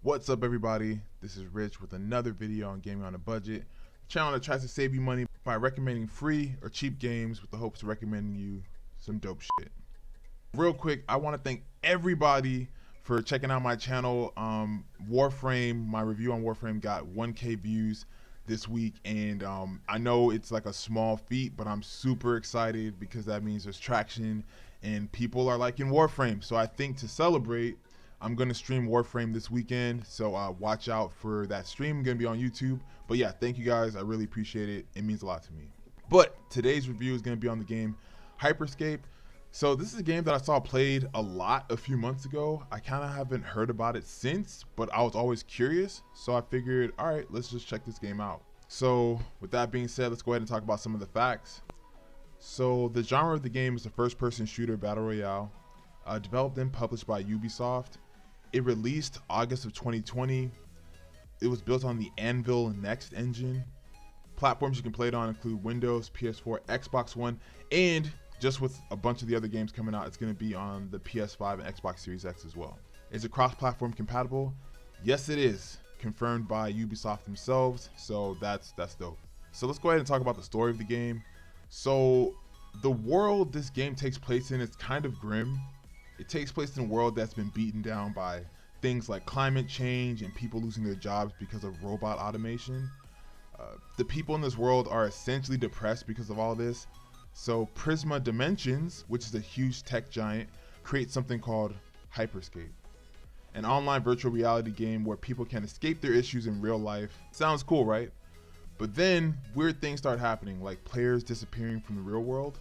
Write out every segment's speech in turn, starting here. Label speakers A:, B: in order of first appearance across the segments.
A: What's up, everybody? This is Rich with another video on gaming on a budget, a channel that tries to save you money by recommending free or cheap games with the hopes of recommending you some dope shit. Real quick, I want to thank everybody for checking out my channel. Warframe, my review on Warframe got 1K views this week, and I know it's like a small feat, but I'm super excited because that means there's traction and people are liking Warframe. So I think to celebrate, I'm going to stream Warframe this weekend, so watch out for that stream. I'm going to be on YouTube. But yeah, thank you guys. I really appreciate it. It means a lot to me. But today's review is going to be on the game Hyperscape. So this is a game that I saw played a lot a few months ago. I kind of haven't heard about it since, but I was always curious. So I figured, all right, let's just check this game out. So with that being said, let's go ahead and talk about some of the facts. So the genre of the game is a first-person shooter battle royale, developed and published by Ubisoft. It released August of 2020. It was built on the Anvil Next engine. Platforms you can play it on include Windows, PS4, Xbox One, and just with a bunch of the other games coming out, it's going to be on the PS5 and Xbox Series X as well. Is it cross-platform compatible? Yes, it is. Confirmed by Ubisoft themselves, so that's dope. So let's go ahead and talk about the story of the game. So the world this game takes place in is kind of grim. It takes place in a world that's been beaten down by things like climate change and people losing their jobs because of robot automation. The people in this world are essentially depressed because of all this. So Prisma Dimensions, which is a huge tech giant, creates something called Hyperscape, an online virtual reality game where people can escape their issues in real life. Sounds cool, right? But then weird things start happening, like players disappearing from the real world.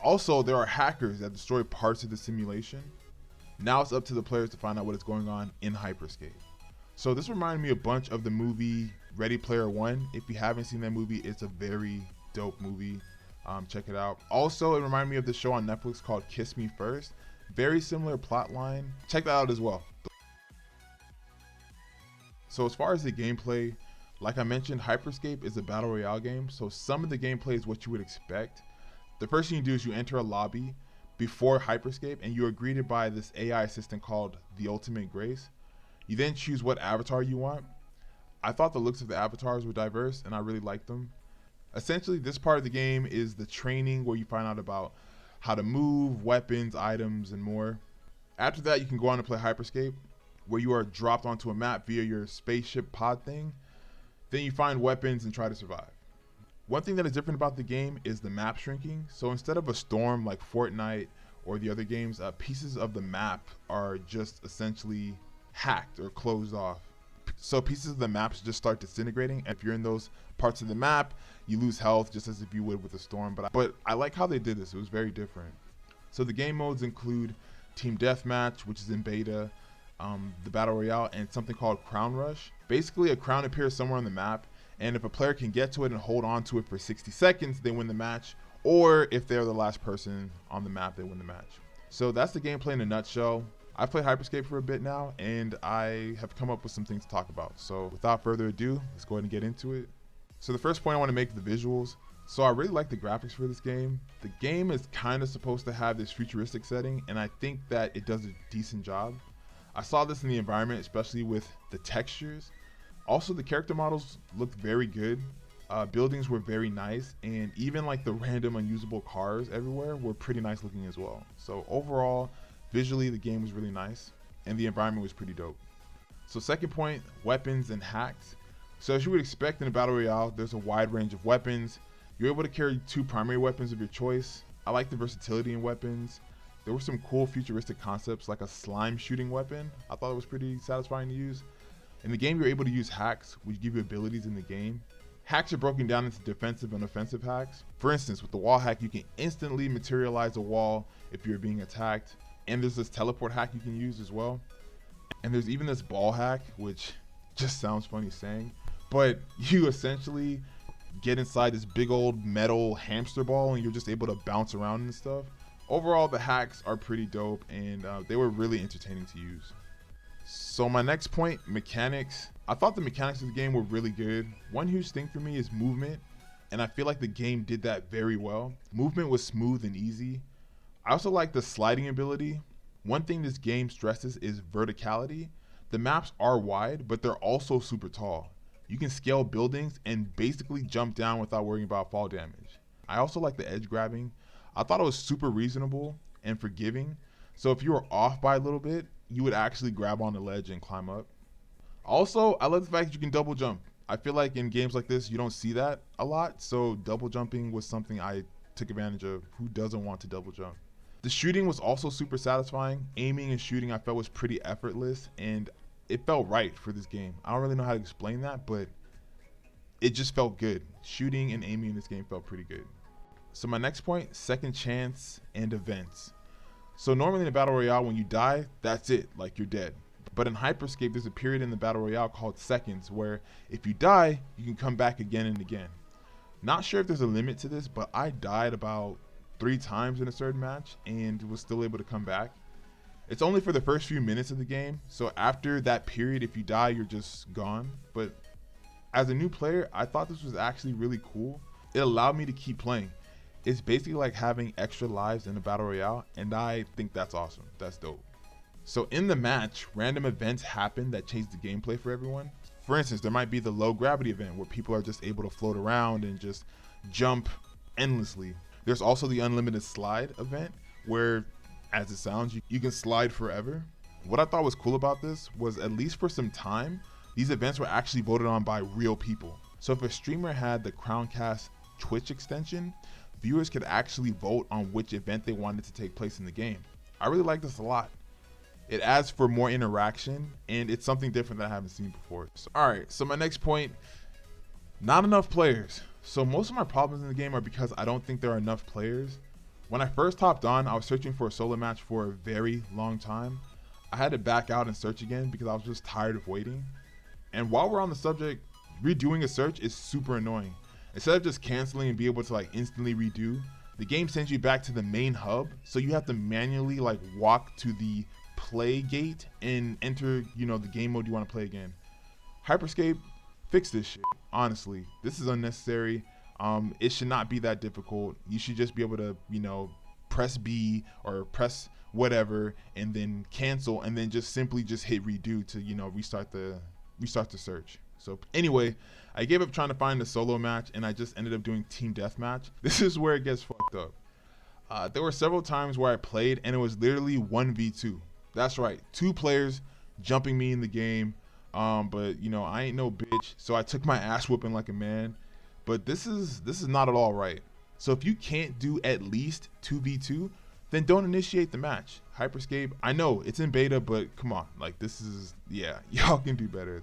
A: Also, there are hackers that destroy parts of the simulation. Now it's up to the players to find out what is going on in Hyperscape. So this reminded me a bunch of the movie Ready Player One. If you haven't seen that movie, it's a very dope movie. Check it out. Also, it reminded me of the show on Netflix called Kiss Me First. Very similar plot line. Check that out as well. So as far as the gameplay, like I mentioned, Hyperscape is a battle royale game. So some of the gameplay is what you would expect. The first thing you do is you enter a lobby before Hyperscape and you are greeted by this AI assistant called the Ultimate Grace. You then choose what avatar you want. I thought the looks of the avatars were diverse and I really liked them. Essentially, this part of the game is the training where you find out about how to move, weapons, items, and more. After that, you can go on to play Hyperscape, where you are dropped onto a map via your spaceship pod thing. Then you find weapons and try to survive. One thing that is different about the game is the map shrinking. So instead of a storm like Fortnite or the other games, pieces of the map are just essentially hacked or closed off. So pieces of the maps just start disintegrating. If you're in those parts of the map, you lose health just as if you would with a storm. But I like how they did this. It was very different. So the game modes include Team Deathmatch, which is in beta, the Battle Royale, and something called Crown Rush. Basically, a crown appears somewhere on the map, and if a player can get to it and hold on to it for 60 seconds, they win the match. Or if they're the last person on the map, they win the match. So that's the gameplay in a nutshell. I've played Hyperscape for a bit now, and I have come up with some things to talk about. So without further ado, let's go ahead and get into it. So the first point I want to make is the visuals. So I really like the graphics for this game. The game is kind of supposed to have this futuristic setting, and I think that it does a decent job. I saw this in the environment, especially with the textures. Also, the character models looked very good. Buildings were very nice, and even like the random unusable cars everywhere were pretty nice looking as well. So overall, visually the game was really nice, and the environment was pretty dope. So second point, weapons and hacks. So as you would expect in a battle royale, there's a wide range of weapons. You're able to carry two primary weapons of your choice. I like the versatility in weapons. There were some cool futuristic concepts like a slime shooting weapon. I thought it was pretty satisfying to use. In the game, you're able to use hacks, which give you abilities in the game. Hacks are broken down into defensive and offensive hacks. For instance, with the wall hack, you can instantly materialize a wall if you're being attacked. And there's this teleport hack you can use as well. And there's even this ball hack, which just sounds funny saying, but you essentially get inside this big old metal hamster ball and you're just able to bounce around and stuff. Overall, the hacks are pretty dope and they were really entertaining to use. So my next point, mechanics. I thought the mechanics of the game were really good. One huge thing for me is movement, and I feel like the game did that very well. Movement was smooth and easy. I also like the sliding ability. One thing this game stresses is verticality. The maps are wide, but they're also super tall. You can scale buildings and basically jump down without worrying about fall damage. I also like the edge grabbing. I thought it was super reasonable and forgiving. So if you were off by a little bit, you would actually grab on the ledge and climb up. Also, I love the fact that you can double jump. I feel like in games like this, you don't see that a lot. So double jumping was something I took advantage of. Who doesn't want to double jump? The shooting was also super satisfying. Aiming and shooting I felt was pretty effortless, and it felt right for this game. I don't really know how to explain that, but it just felt good. Shooting and aiming in this game felt pretty good. So my next point, second chance and events. So normally in a battle royale, when you die, that's it, like you're dead. But in Hyperscape, there's a period in the battle royale called seconds, where if you die, you can come back again and again. Not sure if there's a limit to this, but I died about 3 times in a certain match and was still able to come back. It's only for the first few minutes of the game, so after that period, if you die, you're just gone. But as a new player, I thought this was actually really cool. It allowed me to keep playing. It's basically like having extra lives in a battle royale, and I think that's awesome. That's dope. So in the match, random events happen that change the gameplay for everyone. For instance, there might be the low gravity event where people are just able to float around and just jump endlessly. There's also the unlimited slide event where, as it sounds, you can slide forever. What I thought was cool about this was, at least for some time, these events were actually voted on by real people. So if a streamer had the Crowncast Twitch extension, viewers could actually vote on which event they wanted to take place in the game. I really like this a lot. It adds for more interaction, and it's something different that I haven't seen before. So, alright, so my next point, not enough players. So most of my problems in the game are because I don't think there are enough players. When I first hopped on, I was searching for a solo match for a very long time. I had to back out and search again because I was just tired of waiting. And while we're on the subject, redoing a search is super annoying. Instead of just canceling and be able to like instantly redo, the game sends you back to the main hub, so you have to manually like walk to the play gate and enter, the game mode you want to play again. Hyperscape, fix this shit. Honestly, this is unnecessary. It should not be that difficult. You should just be able to, press B or press whatever and then cancel, and then just simply just hit redo to, restart the search. So anyway, I gave up trying to find a solo match, and I just ended up doing team deathmatch. This is where it gets fucked up. There were several times where I played and it was literally 1v2. That's right, 2 players jumping me in the game. But I ain't no bitch, so I took my ass whooping like a man. But this is not at all right. So if you can't do at least 2v2, then don't initiate the match. Hyperscape, I know it's in beta, but come on, like this is, yeah, y'all can do better.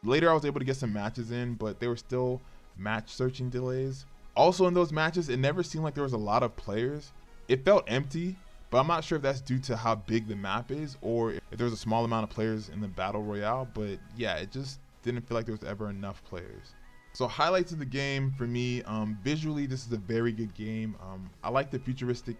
A: Later I was able to get some matches in, but there were still match searching delays. Also in those matches, it never seemed like there was a lot of players. It felt empty, but I'm not sure if that's due to how big the map is or if there was a small amount of players in the battle royale. But yeah, it just didn't feel like there was ever enough players. So highlights of the game for me, visually this is a very good game. I like the futuristic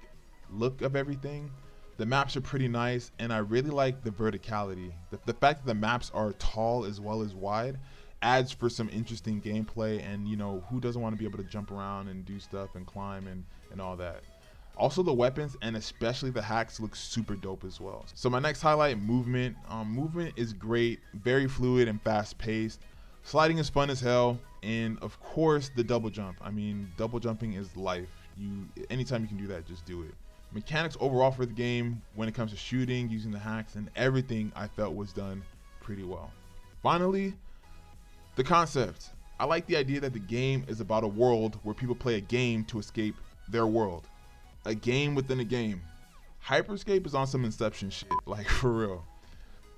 A: look of everything. The maps are pretty nice, and I really like the verticality. The fact that the maps are tall as well as wide adds for some interesting gameplay, and who doesn't want to be able to jump around and do stuff and climb and all that. Also the weapons, and especially the hacks, look super dope as well. So my next highlight, movement. Movement is great, very fluid and fast paced. Sliding is fun as hell, and of course the double jump. I mean, double jumping is life. Anytime you can do that, just do it. Mechanics overall for the game, when it comes to shooting, using the hacks, and everything, I felt was done pretty well. Finally, the concept. I like the idea that the game is about a world where people play a game to escape their world. A game within a game. Hyperscape is on some Inception shit, like for real.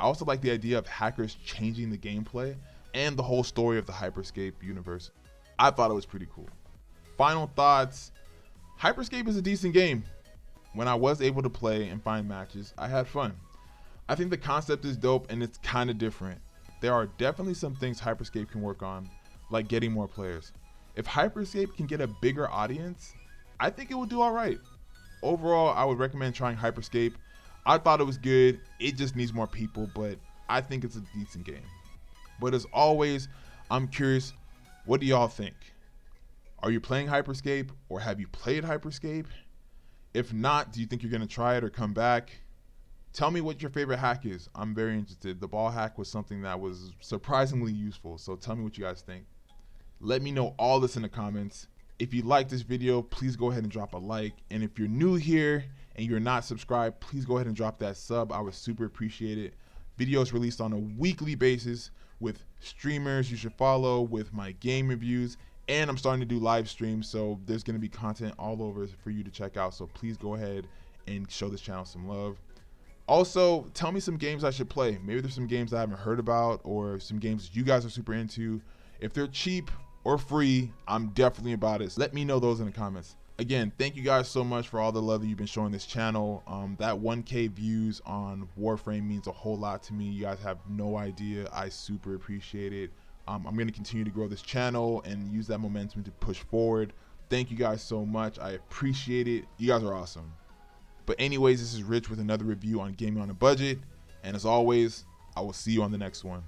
A: I also like the idea of hackers changing the gameplay and the whole story of the Hyperscape universe. I thought it was pretty cool. Final thoughts. Hyperscape is a decent game. When I was able to play and find matches, I had fun. I think the concept is dope and it's kind of different. There are definitely some things Hyperscape can work on, like getting more players. If Hyperscape can get a bigger audience, I think it will do all right. Overall, I would recommend trying Hyperscape. I thought it was good. It just needs more people, but I think it's a decent game. But as always, I'm curious, what do y'all think? Are you playing Hyperscape, or have you played Hyperscape? If not, do you think you're going to try it or come back? Tell me what your favorite hack is. I'm very interested. The ball hack was something that was surprisingly useful. So tell me what you guys think. Let me know all this in the comments. If you like this video, please go ahead and drop a like. And if you're new here and you're not subscribed, please go ahead and drop that sub. I would super appreciate it. Videos released on a weekly basis with streamers you should follow, with my game reviews, and I'm starting to do live streams, so there's going to be content all over for you to check out. So please go ahead and show this channel some love. Also, tell me some games I should play. Maybe there's some games I haven't heard about, or some games you guys are super into. If they're cheap or free, I'm definitely about it. So let me know those in the comments. Again, thank you guys so much for all the love that you've been showing this channel. That 1K views on Warframe means a whole lot to me. You guys have no idea. I super appreciate it. I'm going to continue to grow this channel and use that momentum to push forward. Thank you guys so much. I appreciate it. You guys are awesome. But anyways, this is Rich with another review on Gaming on a Budget. And as always, I will see you on the next one.